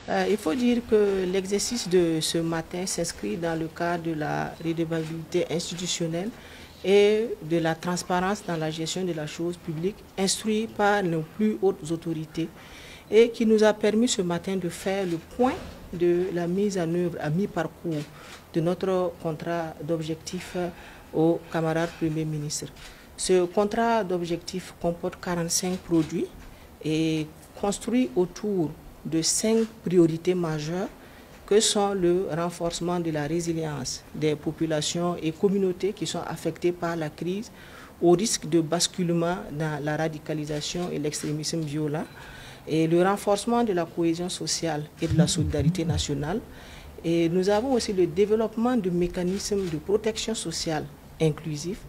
Il faut dire que l'exercice de ce matin s'inscrit dans le cadre de la redevabilité institutionnelle et de la transparence dans la gestion de la chose publique, instruit par nos plus hautes autorités et qui nous a permis ce matin de faire le point de la mise en œuvre à mi-parcours de notre contrat d'objectif au camarade Premier ministre. Ce contrat d'objectif comporte 45 produits et construit autour de 5 priorités majeures que sont le renforcement de la résilience des populations et communautés qui sont affectées par la crise au risque de basculement dans la radicalisation et l'extrémisme violent, et le renforcement de la cohésion sociale et de la solidarité nationale. Et nous avons aussi le développement de mécanismes de protection sociale inclusifs,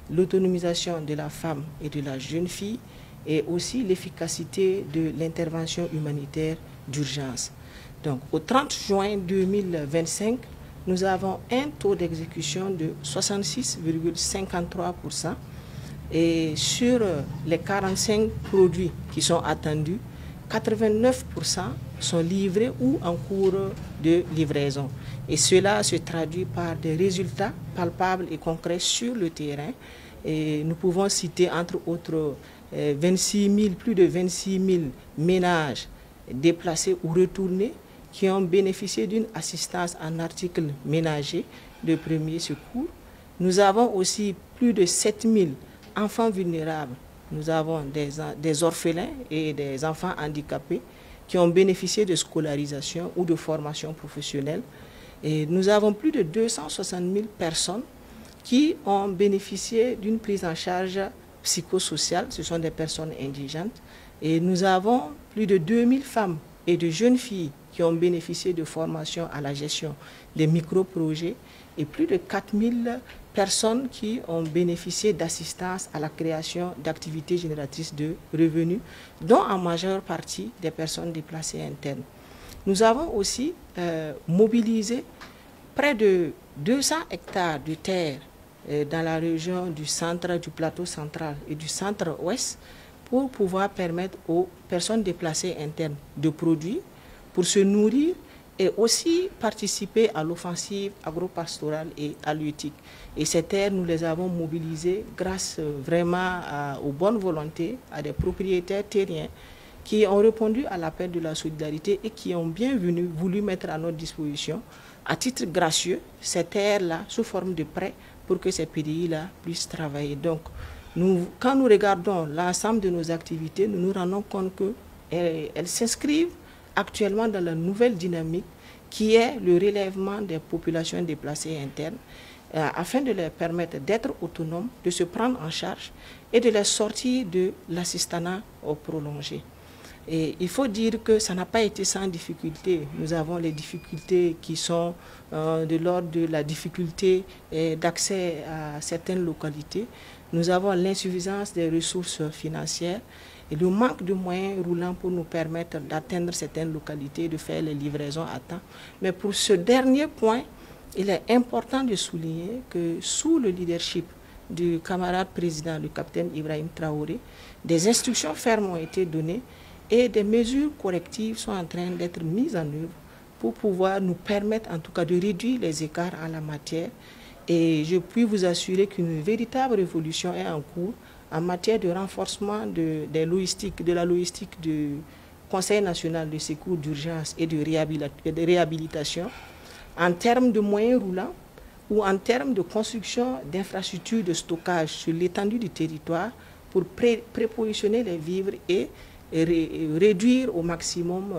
l'autonomisation de la femme et de la jeune fille, et aussi l'efficacité de l'intervention humanitaire d'urgence. Donc, au 30 juin 2025, nous avons un taux d'exécution de 66,53%, et sur les 45 produits qui sont attendus, 89% sont livrés ou en cours de livraison. Et cela se traduit par des résultats palpables et concrets sur le terrain. Et nous pouvons citer entre autres plus de 26 000 ménages déplacés ou retournés qui ont bénéficié d'une assistance en articles ménagers de premier secours. Nous avons aussi plus de 7 000 enfants vulnérables. Nous avons des orphelins et des enfants handicapés qui ont bénéficié de scolarisation ou de formation professionnelle. Et nous avons plus de 260 000 personnes qui ont bénéficié d'une prise en charge psychosociale. Ce sont des personnes indigentes. Et nous avons plus de 2000 femmes et de jeunes filles qui ont bénéficié de formation à la gestion des micro-projets et plus de 4000 personnes qui ont bénéficié d'assistance à la création d'activités génératrices de revenus, dont en majeure partie des personnes déplacées internes. Nous avons aussi mobilisé près de 200 hectares de terre dans la région du centre, du plateau central et du centre-ouest pour pouvoir permettre aux personnes déplacées internes de produire, pour se nourrir et aussi participer à l'offensive agro-pastorale et halieutique. Et ces terres, nous les avons mobilisées grâce vraiment aux bonnes volontés, à des propriétaires terriens qui ont répondu à l'appel de la solidarité et qui ont bien voulu mettre à notre disposition, à titre gracieux, ces terres-là sous forme de prêts pour que ces PDI-là puissent travailler. Donc, quand nous regardons l'ensemble de nos activités, nous nous rendons compte qu'elles s'inscrivent actuellement dans la nouvelle dynamique qui est le relèvement des populations déplacées internes afin de leur permettre d'être autonomes, de se prendre en charge et de les sortir de l'assistanat prolongé. Et il faut dire que ça n'a pas été sans difficulté. Nous avons les difficultés qui sont de l'ordre de la difficulté d'accès à certaines localités. Nous avons l'insuffisance des ressources financières et le manque de moyens roulants pour nous permettre d'atteindre certaines localités, de faire les livraisons à temps. Mais pour ce dernier point, il est important de souligner que sous le leadership du camarade président, le capitaine Ibrahim Traoré, des instructions fermes ont été données et des mesures correctives sont en train d'être mises en œuvre pour pouvoir nous permettre en tout cas de réduire les écarts en la matière. Et je puis vous assurer qu'une véritable révolution est en cours en matière de renforcement de la logistique du Conseil national de secours d'urgence et de réhabilitation, en termes de moyens roulants ou en termes de construction d'infrastructures de stockage sur l'étendue du territoire pour prépositionner les vivres et réduire au maximum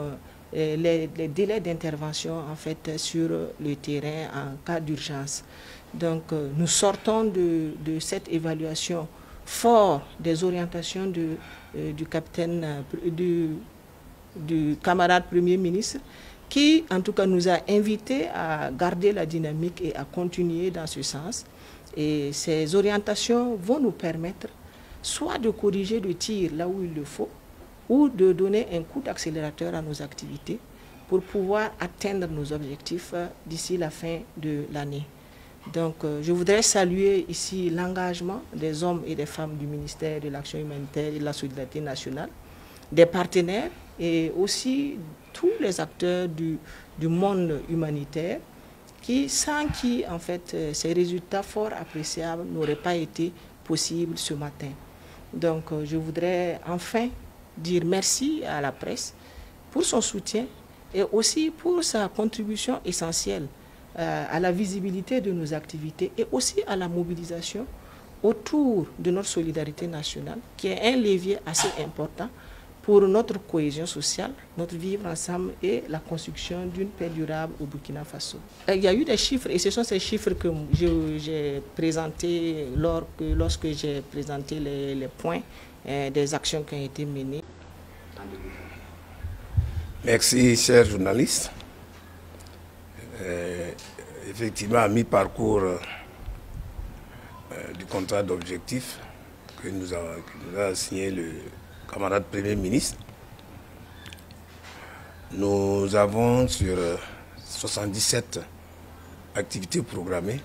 les délais d'intervention en fait, sur le terrain en cas d'urgence. Donc nous sortons de cette évaluation fort des orientations du camarade Premier ministre qui en tout cas nous a invités à garder la dynamique et à continuer dans ce sens. Et ces orientations vont nous permettre soit de corriger le tir là où il le faut, ou de donner un coup d'accélérateur à nos activités pour pouvoir atteindre nos objectifs d'ici la fin de l'année. Donc, je voudrais saluer ici l'engagement des hommes et des femmes du ministère de l'Action humanitaire et de la Solidarité nationale, des partenaires et aussi tous les acteurs du monde humanitaire, sans qui, en fait, ces résultats fort appréciables n'auraient pas été possibles ce matin. Donc, je voudrais enfin dire merci à la presse pour son soutien et aussi pour sa contribution essentielle à la visibilité de nos activités et aussi à la mobilisation autour de notre solidarité nationale, qui est un levier assez important pour notre cohésion sociale, notre vivre ensemble et la construction d'une paix durable au Burkina Faso. Il y a eu des chiffres, et ce sont ces chiffres que j'ai présentés lorsque j'ai présenté les points des actions qui ont été menées. Merci, chers journalistes. Effectivement, à mi-parcours du contrat d'objectif que nous a signé le camarade Premier ministre, nous avons sur 77 activités programmées,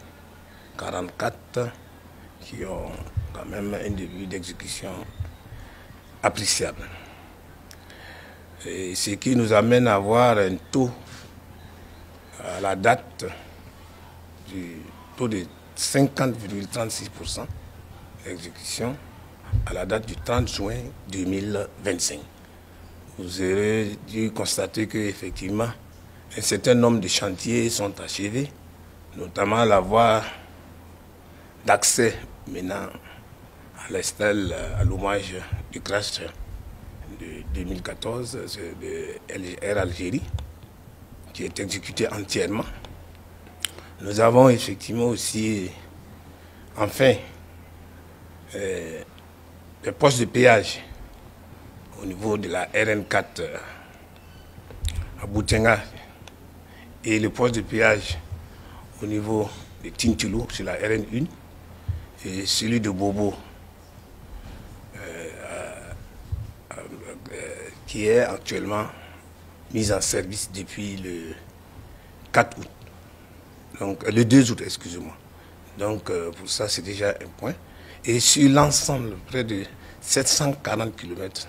44 qui ont quand même un début d'exécution appréciable. Et ce qui nous amène à avoir un taux à la date du taux de 50,36% d'exécution à la date du 30 juin 2025. Vous aurez dû constater qu'effectivement, un certain nombre de chantiers sont achevés, notamment la voie d'accès maintenant à la stèle, à l'hommage du crash de 2014 de Air Algérie, qui est exécuté entièrement. Nous avons effectivement aussi, enfin, les postes de péage au niveau de la RN4 à Boutenga et le poste de péage au niveau de Tintilou sur la RN1 et celui de Bobo qui est actuellement mis en service depuis le 4 août. Donc, le 2 août, excusez-moi. Donc, pour ça, c'est déjà un point. Et sur l'ensemble, près de 740 km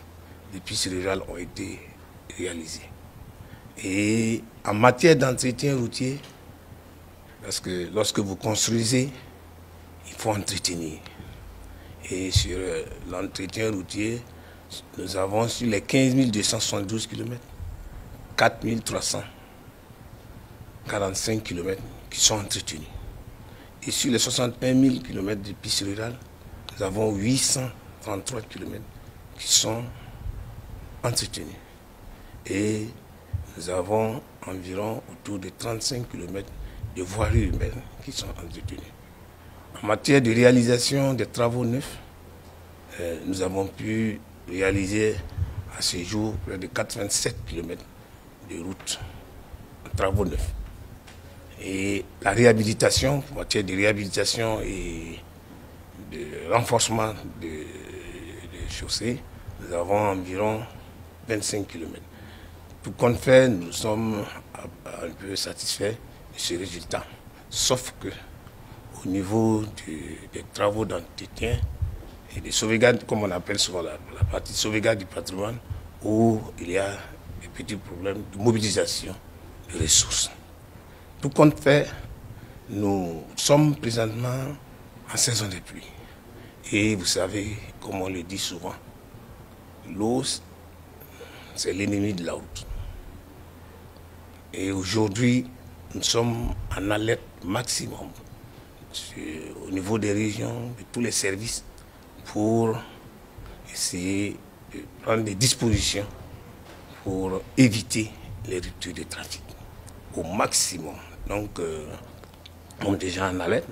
de pistes rurales ont été réalisées. Et en matière d'entretien routier, parce que lorsque vous construisez, il faut entretenir. Et sur l'entretien routier, nous avons sur les 15 272 km, 4 345 km qui sont entretenus. Et sur les 61 000 km de pistes rurales, nous avons 833 km qui sont entretenus. Et nous avons environ autour de 35 km de voiries urbaines qui sont entretenues. En matière de réalisation des travaux neufs, nous avons pu réaliser à ce jour près de 87 km de routes en travaux neufs. Et la réhabilitation, en matière de réhabilitation et de renforcement des chaussées, nous avons environ 25 km. Tout compte fait, nous sommes un peu satisfaits de ce résultat. Sauf que au niveau des travaux d'entretien et des sauvegardes, comme on appelle souvent la partie sauvegarde du patrimoine, où il y a des petits problèmes de mobilisation de ressources. Tout compte fait, nous sommes présentement en saison de pluie. Et vous savez, comme on le dit souvent, l'eau, c'est l'ennemi de la route. Et aujourd'hui, nous sommes en alerte maximum au niveau des régions, de tous les services, pour essayer de prendre des dispositions pour éviter les ruptures de trafic au maximum. Donc, nous sommes déjà en alerte.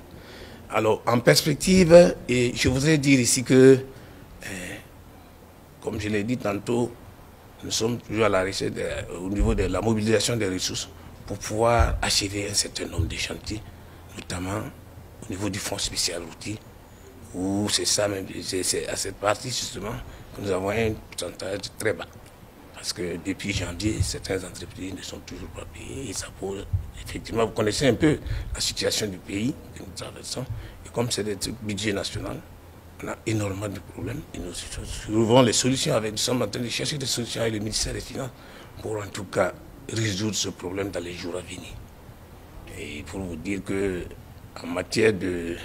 Alors, en perspective, et je voudrais dire ici que, comme je l'ai dit tantôt, nous sommes toujours à la recherche au niveau de la mobilisation des ressources pour pouvoir achever un certain nombre de chantiers, notamment au niveau du fonds spécial routier, où c'est ça même, c'est à cette partie justement que nous avons un pourcentage très bas. Parce que depuis janvier, certaines entreprises ne sont toujours pas payées et ça pose, effectivement, vous connaissez un peu la situation du pays que nous traversons. Et comme c'est des trucs budget national, on a énormément de problèmes et nous trouvons les solutions avec, nous sommes en train de chercher des solutions avec le ministère des Finances pour en tout cas résoudre ce problème dans les jours à venir. Et pour vous dire que en matière de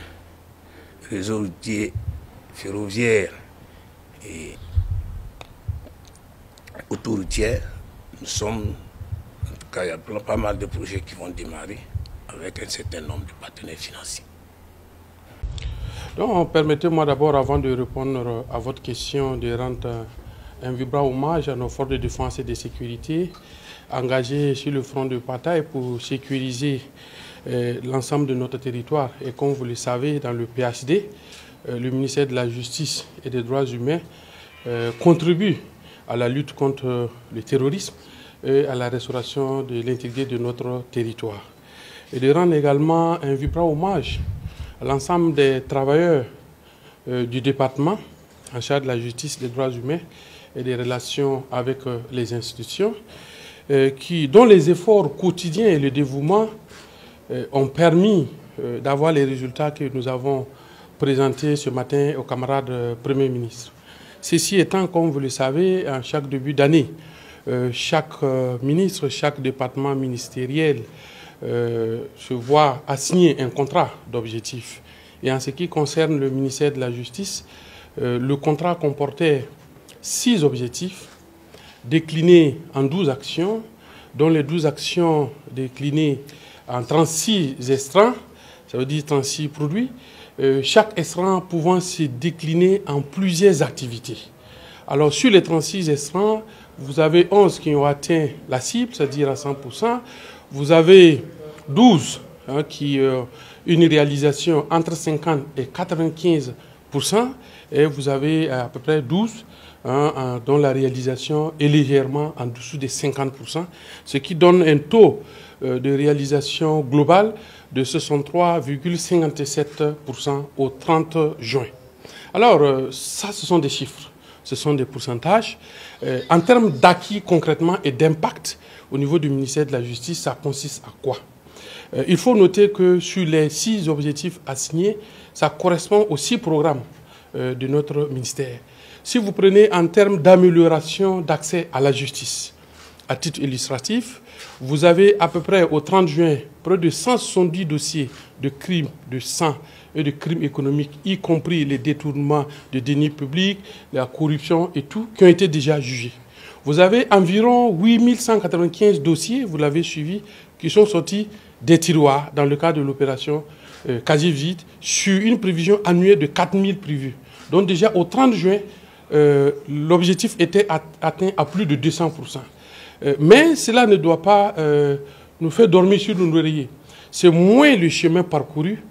réseau routier, ferroviaire et autoroutière, nous sommes, en tout cas, il y a pas mal de projets qui vont démarrer avec un certain nombre de partenaires financiers. Donc, permettez-moi d'abord, avant de répondre à votre question, de rendre un vibrant hommage à nos forces de défense et de sécurité engagées sur le front de bataille pour sécuriser l'ensemble de notre territoire. Et comme vous le savez, dans le PHD, le ministère de la Justice et des Droits humains contribue à la lutte contre le terrorisme et à la restauration de l'intégrité de notre territoire. Et de rendre également un vibrant hommage à l'ensemble des travailleurs du département en charge de la justice, des droits humains et des relations avec les institutions, dont les efforts quotidiens et le dévouement ont permis d'avoir les résultats que nous avons présentés ce matin aux camarades Premier ministre. Ceci étant, comme vous le savez, en chaque début d'année, chaque ministre, chaque département ministériel se voit assigner un contrat d'objectifs. Et en ce qui concerne le ministère de la Justice, le contrat comportait 6 objectifs déclinés en 12 actions, dont les 12 actions déclinées en 36 estrans, ça veut dire 36 produits, chaque estran pouvant se décliner en plusieurs activités. Alors sur les 36 estrans, vous avez 11 qui ont atteint la cible, c'est-à-dire à 100%. Vous avez 12 qui ont une réalisation entre 50 et 95%, et vous avez à peu près 12 dont la réalisation est légèrement en dessous des 50%, ce qui donne un taux de réalisation globale de 63,57% au 30 juin. Alors, ça, ce sont des chiffres, ce sont des pourcentages. En termes d'acquis concrètement et d'impact au niveau du ministère de la Justice, ça consiste à quoi? Il faut noter que sur les 6 objectifs assignés, ça correspond aux 6 programmes de notre ministère. Si vous prenez en termes d'amélioration d'accès à la justice, à titre illustratif, vous avez à peu près au 30 juin près de 170 dossiers de crimes de sang et de crimes économiques, y compris les détournements de deniers publics, la corruption et tout, qui ont été déjà jugés. Vous avez environ 8195 dossiers, vous l'avez suivi, qui sont sortis des tiroirs dans le cadre de l'opération Casier Vide sur une prévision annuelle de 4000 prévus. Donc déjà au 30 juin, l'objectif était atteint à plus de 200%. Mais cela ne doit pas nous faire dormir sur nos oreillers. C'est moins le chemin parcouru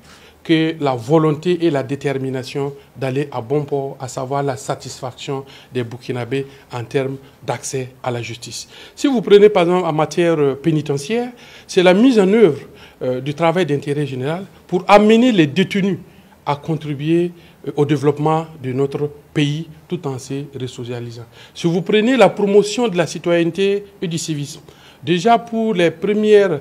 que la volonté et la détermination d'aller à bon port, à savoir la satisfaction des Burkinabés en termes d'accès à la justice. Si vous prenez par exemple en matière pénitentiaire, c'est la mise en œuvre du travail d'intérêt général pour amener les détenus à contribuer au développement de notre pays tout en se resocialisant. Si vous prenez la promotion de la citoyenneté et du civisme, déjà pour la première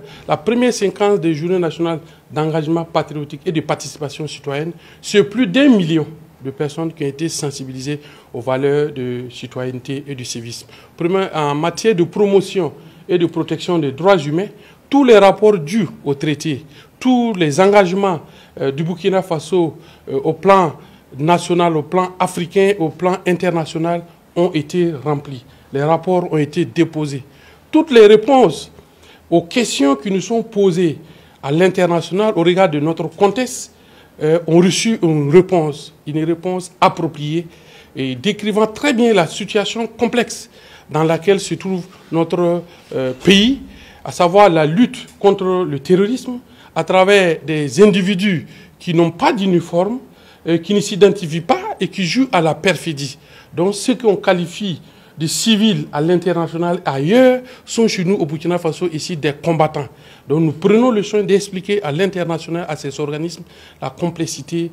séquence des journées nationales d'engagement patriotique et de participation citoyenne, c'est plus d'1 million de personnes qui ont été sensibilisées aux valeurs de citoyenneté et du civisme. En matière de promotion et de protection des droits humains, tous les rapports dus au traité, tous les engagements du Burkina Faso au plan national, au plan africain, au plan international ont été remplis. Les rapports ont été déposés. Toutes les réponses aux questions qui nous sont posées à l'international au regard de notre contexte ont reçu une réponse appropriée et décrivant très bien la situation complexe dans laquelle se trouve notre pays, à savoir la lutte contre le terrorisme à travers des individus qui n'ont pas d'uniforme, qui ne s'identifient pas et qui jouent à la perfidie. Donc ceux qu'on qualifie de civils à l'international ailleurs sont chez nous au Burkina Faso ici des combattants. Donc nous prenons le soin d'expliquer à l'international, à ces organismes, la complexité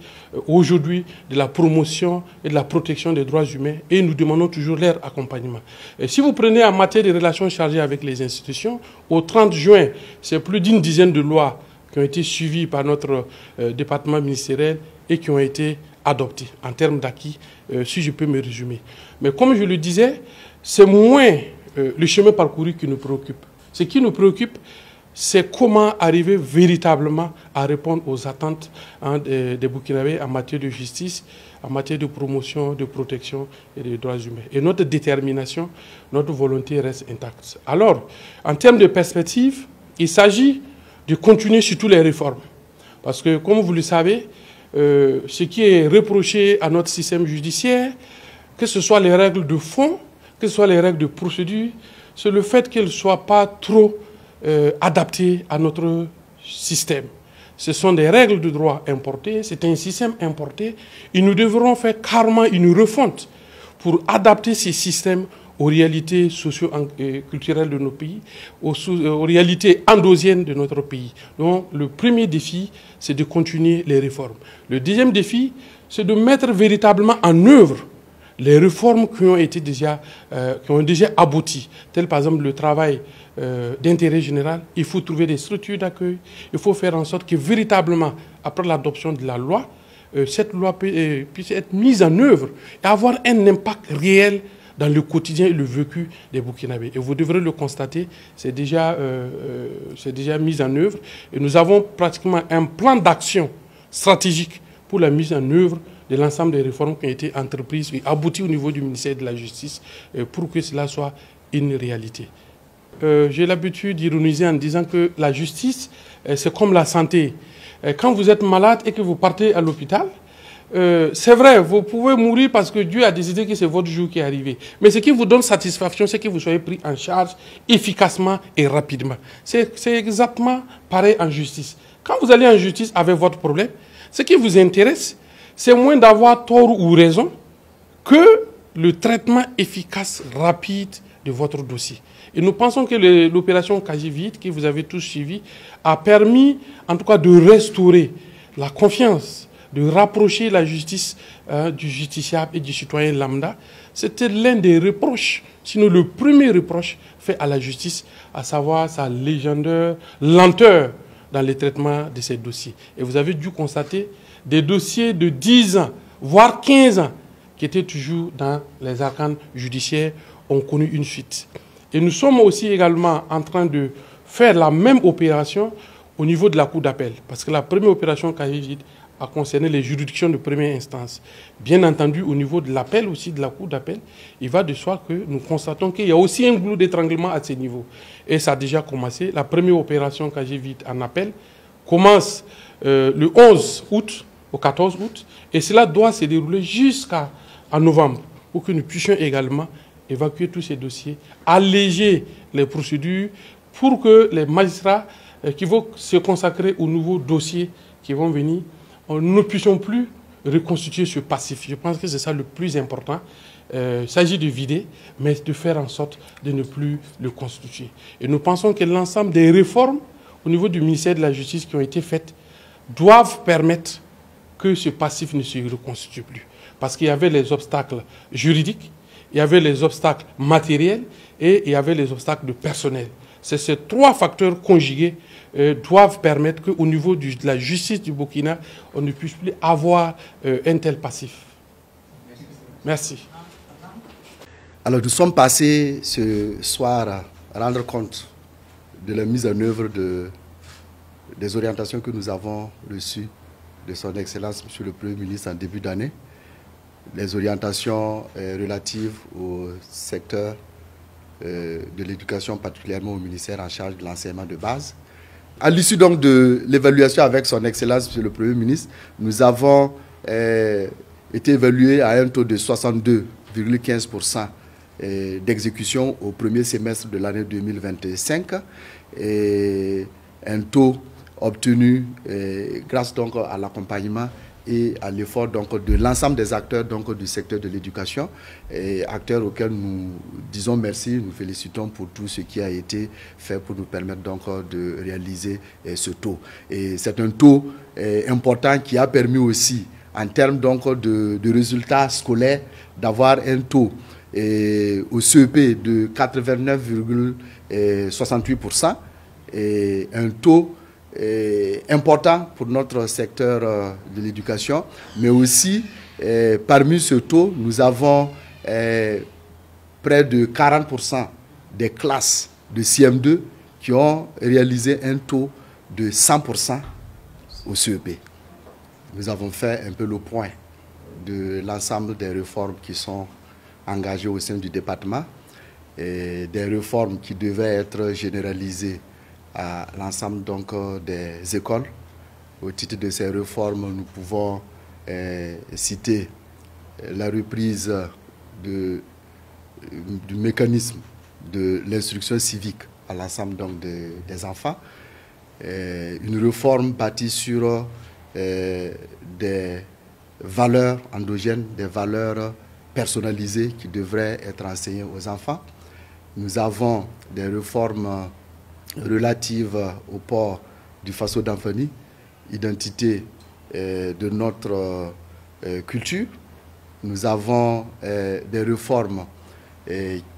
aujourd'hui de la promotion et de la protection des droits humains et nous demandons toujours leur accompagnement. Et si vous prenez en matière de relations chargées avec les institutions, au 30 juin, c'est plus d'une dizaine de lois qui ont été suivies par notre département ministériel et qui ont été adoptées en termes d'acquis, si je peux me résumer. Mais comme je le disais, c'est moins le chemin parcouru qui nous préoccupe. Ce qui nous préoccupe, c'est comment arriver véritablement à répondre aux attentes des Burkinabés en matière de justice, en matière de promotion, de protection et des droits humains. Et notre détermination, notre volonté reste intacte. Alors, en termes de perspective, il s'agit de continuer sur toutes les réformes. Parce que, comme vous le savez, ce qui est reproché à notre système judiciaire, que ce soit les règles de fond, que ce soit les règles de procédure, c'est le fait qu'elles ne soient pas trop adaptées à notre système. Ce sont des règles de droit importées, c'est un système importé, et nous devrons faire carrément une refonte pour adapter ces systèmes aux réalités socio-culturelles de nos pays, aux réalités endogènes de notre pays. Donc, le premier défi, c'est de continuer les réformes. Le deuxième défi, c'est de mettre véritablement en œuvre les réformes qui ont déjà abouti, tel par exemple le travail d'intérêt général. Il faut trouver des structures d'accueil, il faut faire en sorte que véritablement, après l'adoption de la loi, cette loi puisse être mise en œuvre et avoir un impact réel dans le quotidien et le vécu des Burkinabés. Et vous devrez le constater, c'est déjà mis en œuvre. Et nous avons pratiquement un plan d'action stratégique pour la mise en œuvre de l'ensemble des réformes qui ont été entreprises et abouties au niveau du ministère de la Justice pour que cela soit une réalité. J'ai l'habitude d'ironiser en disant que la justice, c'est comme la santé. Quand vous êtes malade et que vous partez à l'hôpital, c'est vrai, vous pouvez mourir parce que Dieu a décidé que c'est votre jour qui est arrivé. Mais ce qui vous donne satisfaction, c'est que vous soyez pris en charge efficacement et rapidement. C'est exactement pareil en justice. Quand vous allez en justice avec votre problème, ce qui vous intéresse, c'est moins d'avoir tort ou raison que le traitement efficace, rapide de votre dossier. Et nous pensons que l'opération Kajivite, que vous avez tous suivi, a permis en tout cas de restaurer la confiance, de rapprocher la justice du justiciable et du citoyen lambda. C'était l'un des reproches, sinon le premier reproche fait à la justice, à savoir sa légendaire lenteur dans le traitement de ces dossiers. Et vous avez dû constater des dossiers de 10 ans, voire 15 ans, qui étaient toujours dans les arcanes judiciaires, ont connu une suite. Et nous sommes aussi également en train de faire la même opération au niveau de la Cour d'appel. Parce que la première opération Kajivite a concerné les juridictions de première instance. Bien entendu, au niveau de l'appel aussi, de la Cour d'appel, il va de soi que nous constatons qu'il y a aussi un goulot d'étranglement à ce niveau. Et ça a déjà commencé. La première opération Kajivite en appel commence le 11 août, au 14 août, et cela doit se dérouler jusqu'à novembre, pour que nous puissions également évacuer tous ces dossiers, alléger les procédures, pour que les magistrats qui vont se consacrer aux nouveaux dossiers qui vont venir, nous ne puissions plus reconstituer ce passif. Je pense que c'est ça le plus important. Il s'agit de vider, mais de faire en sorte de ne plus le constituer. Et nous pensons que l'ensemble des réformes au niveau du ministère de la Justice qui ont été faites doivent permettre que ce passif ne se reconstitue plus. Parce qu'il y avait les obstacles juridiques, il y avait les obstacles matériels et il y avait les obstacles de personnel. C'est ces trois facteurs conjugués doivent permettre qu'au niveau de la justice du Burkina, on ne puisse plus avoir un tel passif. Merci. Alors nous sommes passés ce soir à rendre compte de la mise en œuvre des orientations que nous avons reçues de son Excellence, Monsieur le Premier ministre, en début d'année. Les orientations relatives au secteur de l'éducation, particulièrement au ministère en charge de l'enseignement de base. À l'issue donc de l'évaluation avec son Excellence, Monsieur le Premier ministre, nous avons été évalués à un taux de 62,15% d'exécution au premier semestre de l'année 2025 et un taux obtenu grâce donc à l'accompagnement et à l'effort donc de l'ensemble des acteurs donc du secteur de l'éducation, acteurs auxquels nous disons merci, nous félicitons pour tout ce qui a été fait pour nous permettre donc de réaliser ce taux. Et c'est un taux important qui a permis aussi en termes donc de résultats scolaires d'avoir un taux au CEP de 89,68% et un taux important pour notre secteur de l'éducation, mais aussi parmi ce taux, nous avons près de 40% des classes de CM2 qui ont réalisé un taux de 100% au CEP. Nous avons fait un peu le point de l'ensemble des réformes qui sont engagées au sein du département et des réformes qui devaient être généralisées à l'ensemble donc des écoles. Au titre de ces réformes, nous pouvons citer la reprise du mécanisme de l'instruction civique à l'ensemble donc des enfants, une réforme bâtie sur des valeurs endogènes, des valeurs personnalisées qui devraient être enseignées aux enfants. Nous avons des réformes relatives au port du faso d'Amfani, identité de notre culture. Nous avons des réformes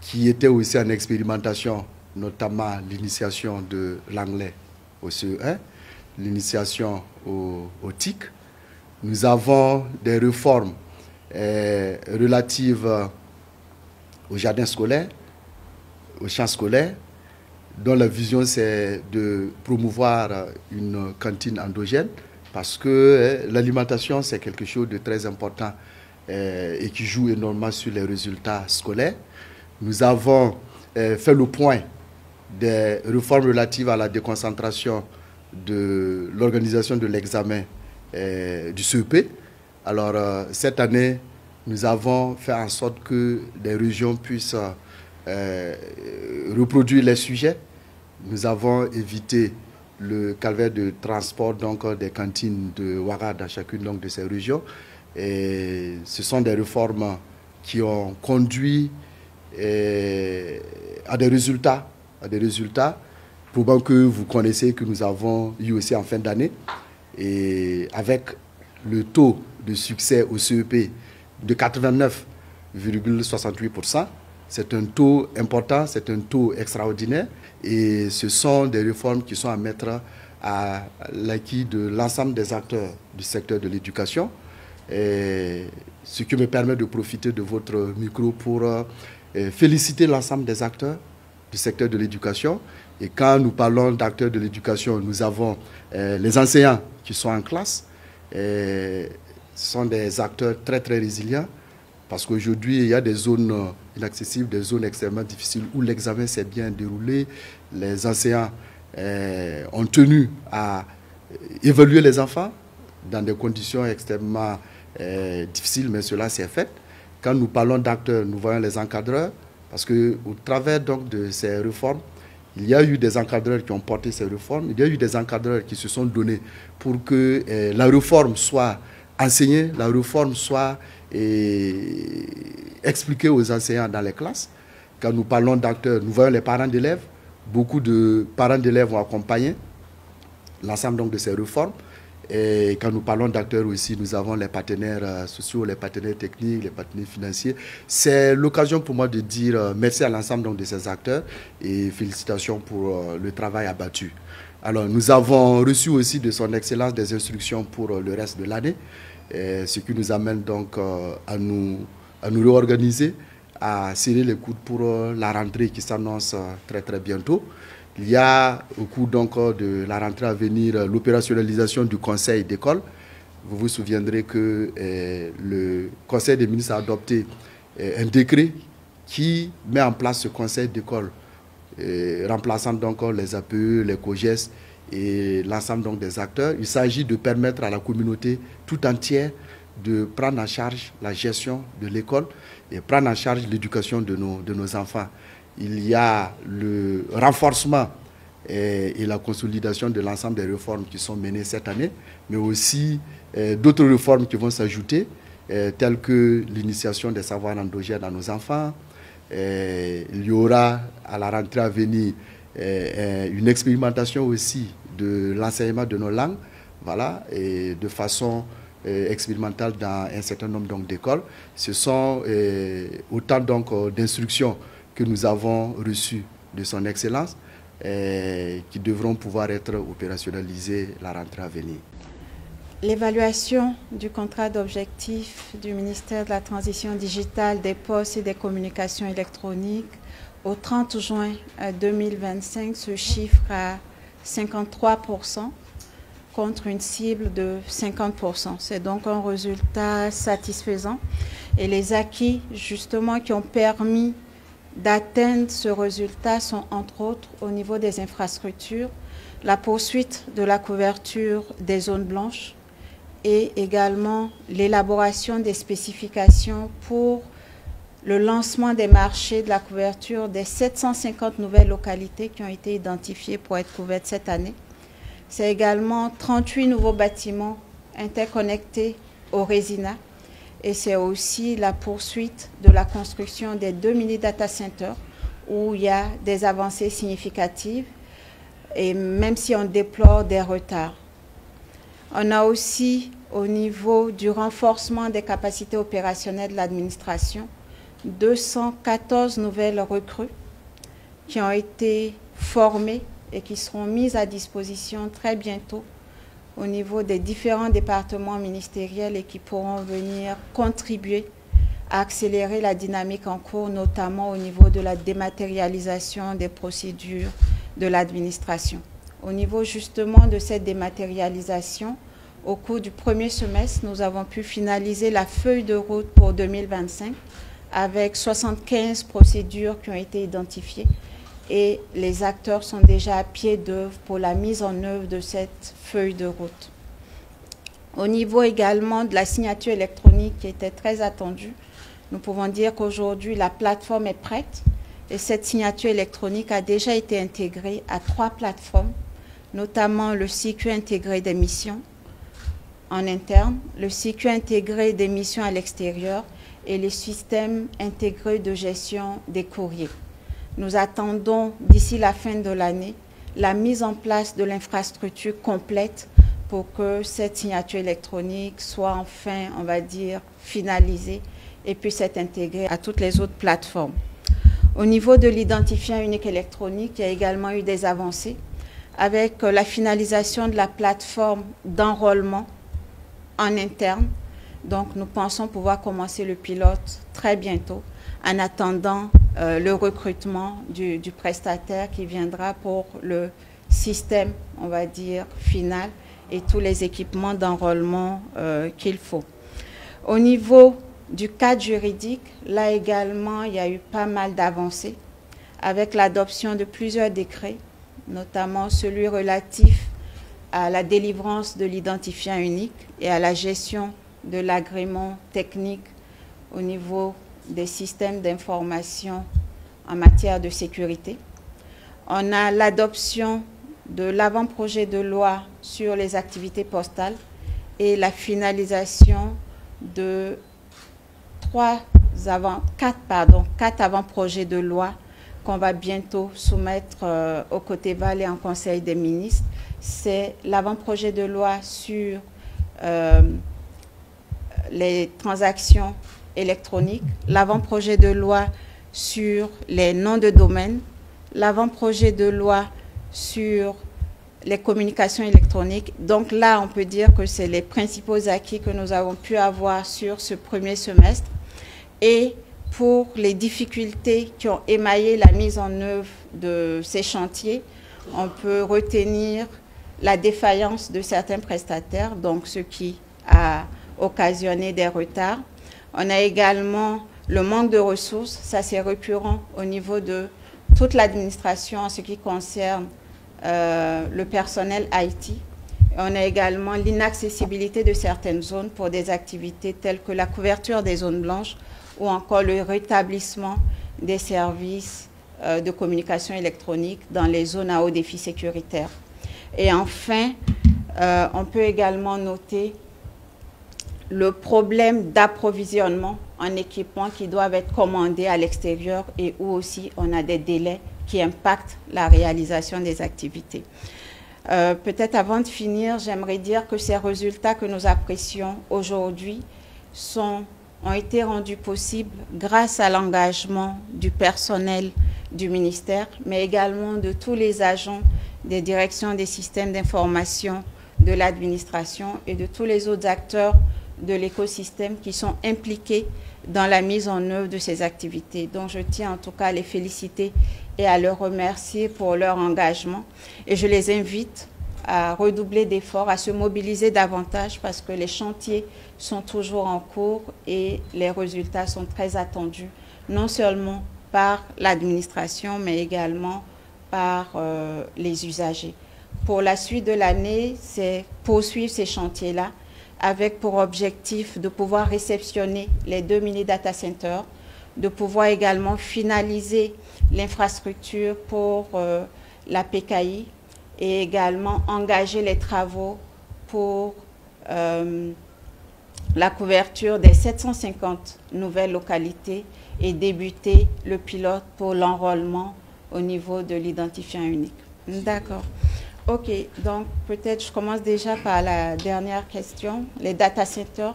qui étaient aussi en expérimentation, notamment l'initiation de l'anglais au CE1, l'initiation au TIC. Nous avons des réformes relatives au jardin scolaire, au champ scolaire, dont la vision c'est de promouvoir une cantine endogène, parce que l'alimentation c'est quelque chose de très important et qui joue énormément sur les résultats scolaires. Nous avons fait le point des réformes relatives à la déconcentration de l'organisation de l'examen du CEP. Alors cette année, nous avons fait en sorte que les régions puissent reproduire les sujets. Nous avons évité le calvaire de transport donc, des cantines de Ouaga dans chacune donc, de ces régions. Et ce sont des réformes qui ont conduit à des résultats, prouvant que vous connaissez que nous avons eu aussi en fin d'année. Et avec le taux de succès au CEP de 89,68%, c'est un taux important, c'est un taux extraordinaire et ce sont des réformes qui sont à mettre à l'acquis de l'ensemble des acteurs du secteur de l'éducation. Ce qui me permet de profiter de votre micro pour féliciter l'ensemble des acteurs du secteur de l'éducation. Et quand nous parlons d'acteurs de l'éducation, nous avons les enseignants qui sont en classe. Ce sont des acteurs très très résilients parce qu'aujourd'hui, il y a des zones inaccessibles, des zones extrêmement difficiles où l'examen s'est bien déroulé. Les enseignants ont tenu à évaluer les enfants dans des conditions extrêmement difficiles, mais cela s'est fait. Quand nous parlons d'acteurs, nous voyons les encadreurs, parce qu'au travers donc, de ces réformes, il y a eu des encadreurs qui ont porté ces réformes, il y a eu des encadreurs qui se sont donnés pour que la réforme soit enseignée, la réforme soit expliquée aux enseignants dans les classes. Quand nous parlons d'acteurs, nous voyons les parents d'élèves. Beaucoup de parents d'élèves ont accompagné l'ensemble donc, de ces réformes. Et quand nous parlons d'acteurs aussi, nous avons les partenaires sociaux, les partenaires techniques, les partenaires financiers. C'est l'occasion pour moi de dire merci à l'ensemble donc, de ces acteurs et félicitations pour le travail abattu. Alors, nous avons reçu aussi de son Excellence des instructions pour le reste de l'année, ce qui nous amène donc à nous réorganiser, à serrer les coudes pour la rentrée qui s'annonce très très bientôt. Il y a au cours donc de la rentrée à venir l'opérationnalisation du conseil d'école. Vous vous souviendrez que le conseil des ministres a adopté un décret qui met en place ce conseil d'école, remplaçant donc les APE, les COGES et l'ensemble donc des acteurs. Il s'agit de permettre à la communauté tout entière de prendre en charge la gestion de l'école et prendre en charge l'éducation de nos enfants. Il y a le renforcement et la consolidation de l'ensemble des réformes qui sont menées cette année, mais aussi d'autres réformes qui vont s'ajouter, telles que l'initiation des savoirs endogènes à nos enfants. Il y aura à la rentrée à venir une expérimentation aussi de l'enseignement de nos langues, voilà, et de façon expérimentale dans un certain nombre d'écoles. Ce sont autant d'instructions que nous avons reçues de son Excellence qui devront pouvoir être opérationnalisées la rentrée à venir. L'évaluation du contrat d'objectif du ministère de la Transition digitale, des Postes et des Communications électroniques au 30 juin 2025 se chiffre à 53% contre une cible de 50%. C'est donc un résultat satisfaisant. Et les acquis, justement, qui ont permis d'atteindre ce résultat sont, entre autres, au niveau des infrastructures, la poursuite de la couverture des zones blanches et également l'élaboration des spécifications pour le lancement des marchés de la couverture des 750 nouvelles localités qui ont été identifiées pour être couvertes cette année. C'est également 38 nouveaux bâtiments interconnectés au RESINA et c'est aussi la poursuite de la construction des 2 mini-data centers où il y a des avancées significatives et même si on déplore des retards. On a aussi au niveau du renforcement des capacités opérationnelles de l'administration 214 nouvelles recrues qui ont été formées et qui seront mises à disposition très bientôt au niveau des différents départements ministériels et qui pourront venir contribuer à accélérer la dynamique en cours, notamment au niveau de la dématérialisation des procédures de l'administration. Au niveau justement de cette dématérialisation, au cours du premier semestre, nous avons pu finaliser la feuille de route pour 2025 avec 75 procédures qui ont été identifiées et les acteurs sont déjà à pied d'œuvre pour la mise en œuvre de cette feuille de route. Au niveau également de la signature électronique qui était très attendue, nous pouvons dire qu'aujourd'hui la plateforme est prête et cette signature électronique a déjà été intégrée à 3 plateformes, notamment le circuit intégré des missions en interne, le circuit intégré des missions à l'extérieur et les systèmes intégrés de gestion des courriers. Nous attendons d'ici la fin de l'année la mise en place de l'infrastructure complète pour que cette signature électronique soit enfin, on va dire, finalisée et puisse être intégrée à toutes les autres plateformes. Au niveau de l'identifiant unique électronique, il y a également eu des avancées avec la finalisation de la plateforme d'enrôlement en interne. Donc, nous pensons pouvoir commencer le pilote très bientôt en attendant le recrutement du prestataire qui viendra pour le système, on va dire, final et tous les équipements d'enrôlement qu'il faut. Au niveau du cadre juridique, là également, il y a eu pas mal d'avancées avec l'adoption de plusieurs décrets, notamment celui relatif à la délivrance de l'identifiant unique et à la gestion de l'agrément technique au niveau des systèmes d'information en matière de sécurité. On a l'adoption de l'avant-projet de loi sur les activités postales et la finalisation de 4 avant-projets de loi qu'on va bientôt soumettre au côté Val et en Conseil des ministres. C'est l'avant-projet de loi sur les transactions électroniques, l'avant-projet de loi sur les noms de domaine, l'avant-projet de loi sur les communications électroniques. Donc là, on peut dire que c'est les principaux acquis que nous avons pu avoir sur ce premier semestre. Et pour les difficultés qui ont émaillé la mise en œuvre de ces chantiers, on peut retenir la défaillance de certains prestataires, donc ce qui a occasionné des retards. On a également le manque de ressources, ça c'est récurrent au niveau de toute l'administration en ce qui concerne le personnel IT. On a également l'inaccessibilité de certaines zones pour des activités telles que la couverture des zones blanches ou encore le rétablissement des services de communication électronique dans les zones à haut défi sécuritaire. Et enfin, on peut également noter le problème d'approvisionnement en équipements qui doivent être commandés à l'extérieur et où aussi on a des délais qui impactent la réalisation des activités. Peut-être avant de finir, j'aimerais dire que ces résultats que nous apprécions aujourd'hui ont été rendus possibles grâce à l'engagement du personnel du ministère, mais également de tous les agents des directions des systèmes d'information de l'administration et de tous les autres acteurs de l'écosystème qui sont impliqués dans la mise en œuvre de ces activités. Donc je tiens en tout cas à les féliciter et à les remercier pour leur engagement. Et je les invite à redoubler d'efforts, à se mobiliser davantage parce que les chantiers sont toujours en cours et les résultats sont très attendus, non seulement par l'administration, mais également par les usagers. Pour la suite de l'année, c'est poursuivre ces chantiers-là avec pour objectif de pouvoir réceptionner les 2 mini-data centers, de pouvoir également finaliser l'infrastructure pour la PKI et également engager les travaux pour la couverture des 750 nouvelles localités et débuter le pilote pour l'enrôlement au niveau de l'identifiant unique. D'accord. OK, donc peut-être je commence déjà par la dernière question, les data centers.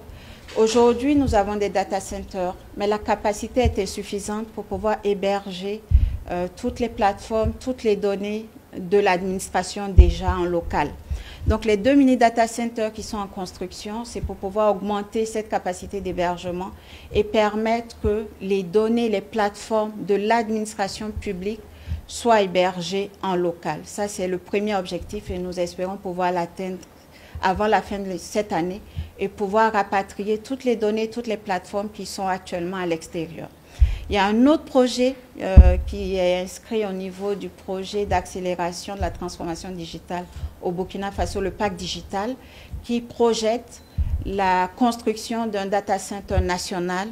Aujourd'hui, nous avons des data centers, mais la capacité est insuffisante pour pouvoir héberger toutes les plateformes, toutes les données de l'administration déjà en local. Donc les 2 mini-data centers qui sont en construction, c'est pour pouvoir augmenter cette capacité d'hébergement et permettre que les données, les plateformes de l'administration publique soient hébergées en local. Ça, c'est le premier objectif et nous espérons pouvoir l'atteindre avant la fin de cette année et pouvoir rapatrier toutes les données, toutes les plateformes qui sont actuellement à l'extérieur. Il y a un autre projet qui est inscrit au niveau du projet d'accélération de la transformation digitale au Burkina Faso, le Pacte digital, qui projette la construction d'un data center national,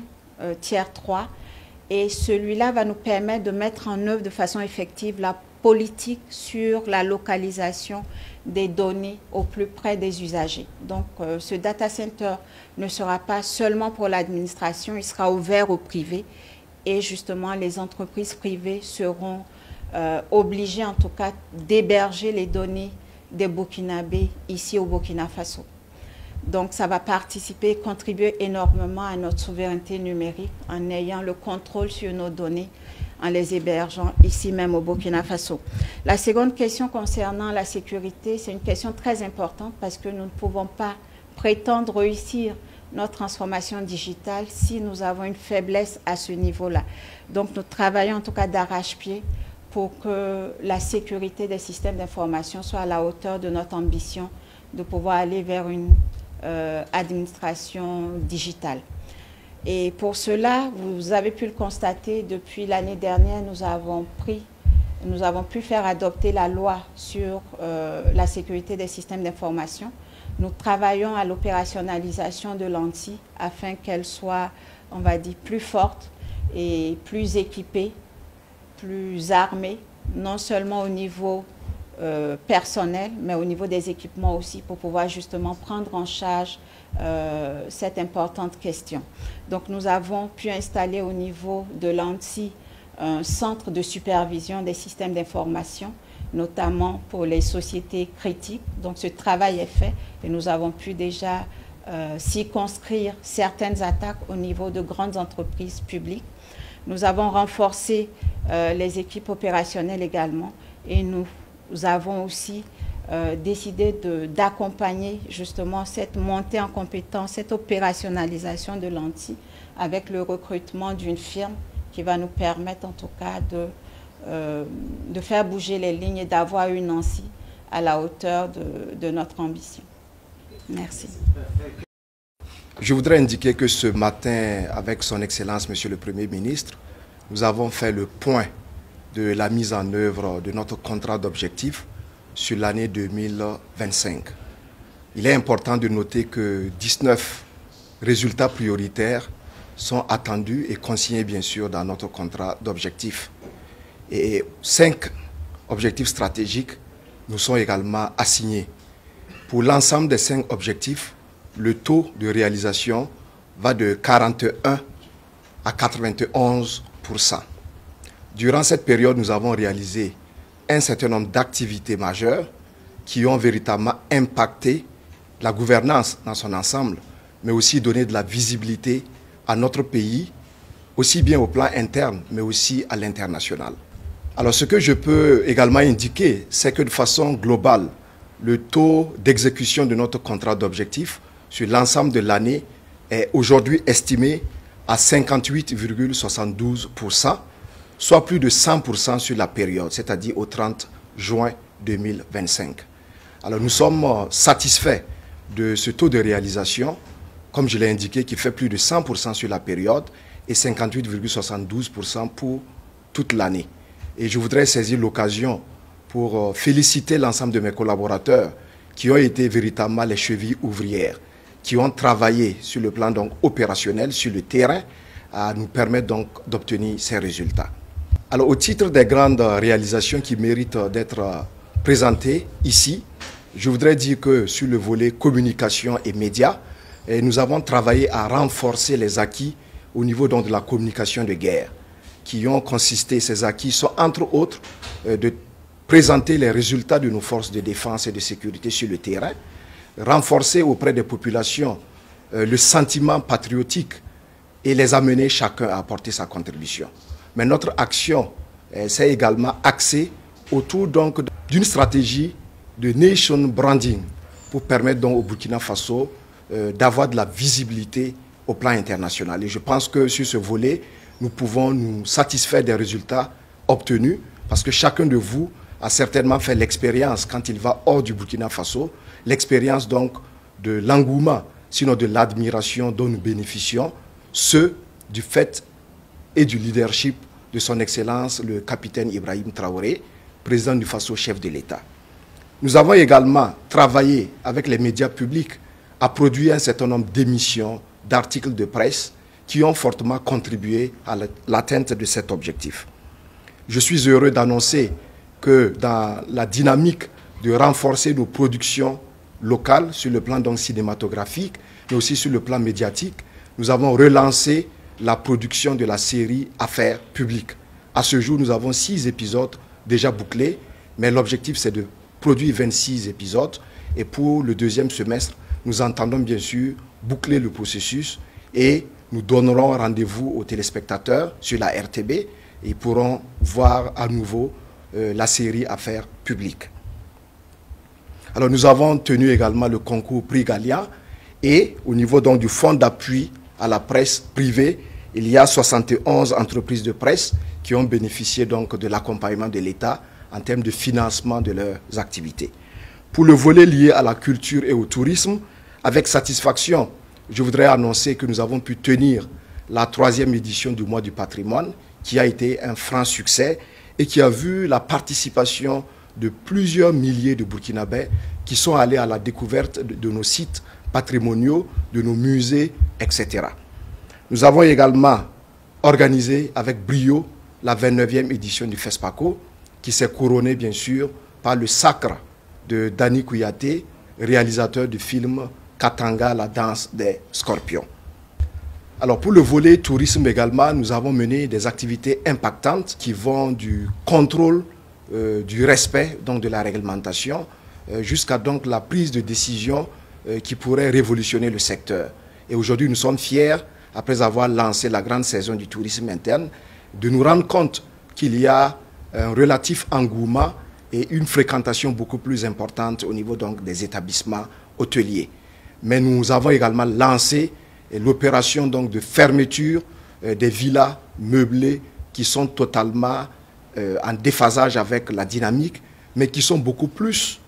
tiers 3, et celui-là va nous permettre de mettre en œuvre de façon effective la politique sur la localisation des données au plus près des usagers. Donc, ce data center ne sera pas seulement pour l'administration, il sera ouvert au privé. Et justement, les entreprises privées seront obligées, en tout cas, d'héberger les données des Burkinabés ici au Burkina Faso. Donc, ça va participer, contribuer énormément à notre souveraineté numérique en ayant le contrôle sur nos données, en les hébergeant ici même au Burkina Faso. La seconde question concernant la sécurité, c'est une question très importante parce que nous ne pouvons pas prétendre réussir notre transformation digitale si nous avons une faiblesse à ce niveau-là. Donc, nous travaillons en tout cas d'arrache-pied pour que la sécurité des systèmes d'information soit à la hauteur de notre ambition de pouvoir aller vers une administration digitale. Et pour cela, vous avez pu le constater, depuis l'année dernière, nous avons pu faire adopter la loi sur la sécurité des systèmes d'information. Nous travaillons à l'opérationnalisation de l'ANTI afin qu'elle soit, on va dire, plus forte et plus équipée, plus armée, non seulement au niveau personnel, mais au niveau des équipements aussi, pour pouvoir justement prendre en charge cette importante question. Donc nous avons pu installer au niveau de l'ANTI un centre de supervision des systèmes d'information, notamment pour les sociétés critiques. Donc ce travail est fait et nous avons pu déjà circonscrire certaines attaques au niveau de grandes entreprises publiques. Nous avons renforcé les équipes opérationnelles également et nous avons aussi décidé d'accompagner justement cette montée en compétence, cette opérationnalisation de l'ANTI avec le recrutement d'une firme qui va nous permettre en tout cas de faire bouger les lignes et d'avoir une ANSI à la hauteur de notre ambition. Merci. Je voudrais indiquer que ce matin, avec son Excellence, Monsieur le Premier ministre, nous avons fait le point de la mise en œuvre de notre contrat d'objectifs sur l'année 2025. Il est important de noter que 19 résultats prioritaires sont attendus et consignés bien sûr dans notre contrat d'objectifs. Et 5 objectifs stratégiques nous sont également assignés. Pour l'ensemble des 5 objectifs, le taux de réalisation va de 41 à 91%. Durant cette période, nous avons réalisé un certain nombre d'activités majeures qui ont véritablement impacté la gouvernance dans son ensemble, mais aussi donné de la visibilité à notre pays, aussi bien au plan interne, mais aussi à l'international. Alors ce que je peux également indiquer, c'est que de façon globale, le taux d'exécution de notre contrat d'objectifs sur l'ensemble de l'année est aujourd'hui estimé à 58,72%, soit plus de 100% sur la période, c'est-à-dire au 30 juin 2025. Alors nous sommes satisfaits de ce taux de réalisation, comme je l'ai indiqué, qui fait plus de 100% sur la période et 58,72% pour toute l'année. Et je voudrais saisir l'occasion pour féliciter l'ensemble de mes collaborateurs qui ont été véritablement les chevilles ouvrières, qui ont travaillé sur le plan donc opérationnel, sur le terrain, à nous permettre donc d'obtenir ces résultats. Alors au titre des grandes réalisations qui méritent d'être présentées ici, je voudrais dire que sur le volet communication et médias, nous avons travaillé à renforcer les acquis au niveau donc de la communication de guerre, qui ont consisté, ces acquis sont entre autres de présenter les résultats de nos forces de défense et de sécurité sur le terrain, renforcer auprès des populations le sentiment patriotique et les amener chacun à apporter sa contribution. Mais notre action s'est également axée autour donc d'une stratégie de nation branding pour permettre donc au Burkina Faso d'avoir de la visibilité au plan international. Et je pense que sur ce volet, nous pouvons nous satisfaire des résultats obtenus parce que chacun de vous a certainement fait l'expérience quand il va hors du Burkina Faso, l'expérience donc de l'engouement, sinon de l'admiration dont nous bénéficions, ce du fait et du leadership de son Excellence le capitaine Ibrahim Traoré, président du Faso, chef de l'État. Nous avons également travaillé avec les médias publics à produire un certain nombre d'émissions, d'articles de presse qui ont fortement contribué à l'atteinte de cet objectif. Je suis heureux d'annoncer que dans la dynamique de renforcer nos productions locales sur le plan donc cinématographique, mais aussi sur le plan médiatique, nous avons relancé la production de la série Affaires publiques. À ce jour, nous avons 6 épisodes déjà bouclés, mais l'objectif c'est de produire 26 épisodes. Et pour le deuxième semestre, nous entendons bien sûr boucler le processus et nous donnerons rendez-vous aux téléspectateurs sur la RTB et ils pourront voir à nouveau la série Affaires publiques. Alors nous avons tenu également le concours Prix Gallia et au niveau donc du fonds d'appui à la presse privée, il y a 71 entreprises de presse qui ont bénéficié donc de l'accompagnement de l'État en termes de financement de leurs activités. Pour le volet lié à la culture et au tourisme, avec satisfaction, je voudrais annoncer que nous avons pu tenir la 3e édition du mois du patrimoine, qui a été un franc succès et qui a vu la participation de plusieurs milliers de Burkinabés qui sont allés à la découverte de nos sites patrimoniaux, de nos musées, etc. Nous avons également organisé avec brio la 29e édition du FESPACO, qui s'est couronnée bien sûr par le sacre de Dani Kouyaté, réalisateur du film Katanga, la danse des scorpions. Alors pour le volet tourisme également, nous avons mené des activités impactantes qui vont du contrôle, du respect donc de la réglementation, jusqu'à donc la prise de décision qui pourrait révolutionner le secteur. Et aujourd'hui, nous sommes fiers, après avoir lancé la grande saison du tourisme interne, de nous rendre compte qu'il y a un relatif engouement et une fréquentation beaucoup plus importante au niveau donc des établissements hôteliers. Mais nous avons également lancé l'opération donc de fermeture des villas meublées qui sont totalement en déphasage avec la dynamique, mais qui sont beaucoup plus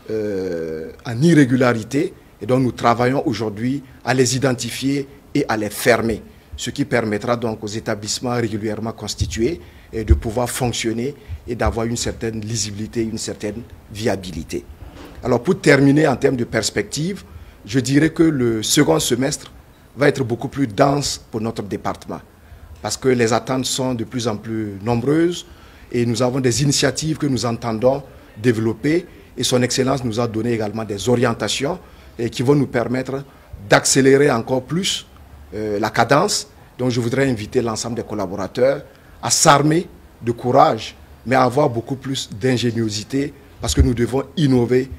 en irrégularité. Et donc nous travaillons aujourd'hui à les identifier et à les fermer, ce qui permettra donc aux établissements régulièrement constitués de pouvoir fonctionner et d'avoir une certaine lisibilité, une certaine viabilité. Alors pour terminer en termes de perspective, je dirais que le second semestre va être beaucoup plus dense pour notre département parce que les attentes sont de plus en plus nombreuses et nous avons des initiatives que nous entendons développer et son Excellence nous a donné également des orientations qui vont nous permettre d'accélérer encore plus la cadence. Donc je voudrais inviter l'ensemble des collaborateurs à s'armer de courage, mais à avoir beaucoup plus d'ingéniosité parce que nous devons innover